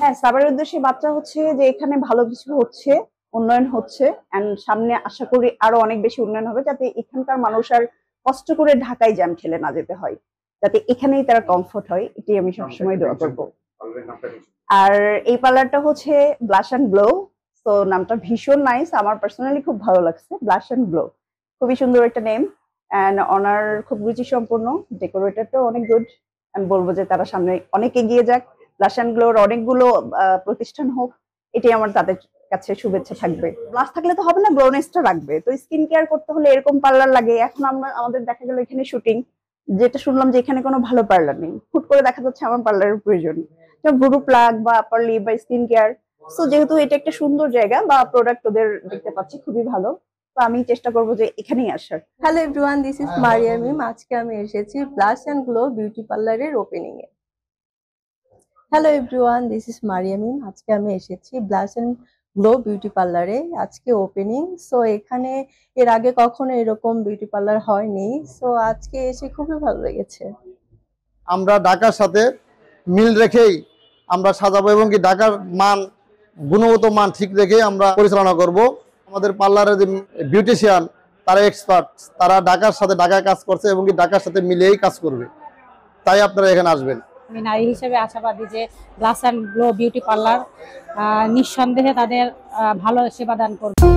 হ্যাঁ, সাভারের উদ্দেশ্যে বার্তা হচ্ছে যে এখানে ভালো কিছু হচ্ছে, উন্নয়ন হচ্ছে এন্ড সামনে আশা করি আরো অনেক বেশি উন্নয়ন হবে, যাতে এখানকার মানুষ আর কষ্ট করে ঢাকায় জ্যাম ঠেলে না যেতে হয়, যাতে এখানেই তারা কমফোর্ট হয়, এটাই আমি সবসময় দোয়া করবো। আর এই পার্লারটা হচ্ছে ব্লাশ অ্যান্ড গ্লো। তো নামটা ভীষণ নাইস, আমার পার্সোনালি খুব ভালো লাগছে, ব্লাশ অ্যান্ড গ্লো, খুবই সুন্দর একটা নেম। অ্যান্ড ওনার খুব রুচি সম্পন্ন, ডেকোরেটরটাও অনেক গুড। আমি বলবো যে তারা সামনে অনেক এগিয়ে যাক, ব্লাশ অ্যান্ড গ্লোর অনেকগুলো প্রতিষ্ঠান হোক, এটাই আমার তাদের কাছে শুভেচ্ছা থাকবে। ব্লাশ থাকলে তো হবে না, গ্লোনেসটা রাখবে, তো স্কিন কেয়ার করতে হলে এরকম পার্লার লাগে। এখন আমাদের দেখা গেল এখানে শুটিং, যেটা শুনলাম যে এখানে কোনো ভালো পার্লার নেই, হুট করে দেখা যাচ্ছে আমার পার্লারের প্রয়োজন, ভুরু প্লাগ বা আপার লিপ বা স্কিন কেয়ার। সো যেহেতু এটা একটা সুন্দর জায়গা বা প্রোডাক্ট ওদের দেখতে পাচ্ছি খুবই ভালো, তো আমি চেষ্টা করবো যে এখানেই আসার। Hello everyone, this is Maria Mim. আজকে আমি এসেছি ব্লাশ অ্যান্ড গ্লো বিউটি পার্লারের ওপেনিং এ। Hello everyone, this is Maria Mim. আজকে আমি এসেছি ব্লাশ অ্যান্ড গ্লো বিউটি পার্লারে, আজকে ওপেনিং। সো এখানে এর আগে কখনো এরকম বিউটি পার্লার হয়নি, সো আজকে এসে খুবই ভালো লেগেছে। আমরা ঢাকার সাথে মিল রেখেই আমরা সাজাবো এবং কি ঢাকার মান, গুণগত মান ঠিক রেখে আমরা পরিচালনা করব। আমাদের পার্লারের যে বিউটিশিয়ান, তারা এক্সপার্ট, তারা ঢাকার সাথে ঢাকায় কাজ করছে এবং কি ঢাকার সাথে মিলেই কাজ করবে, তাই আপনারা এখানে আসবেন। আমি নারী হিসেবে আশাবাদী যে blush and glow beauty parlour নিঃসন্দেহে তাদের ভালো সেবা দান করবে।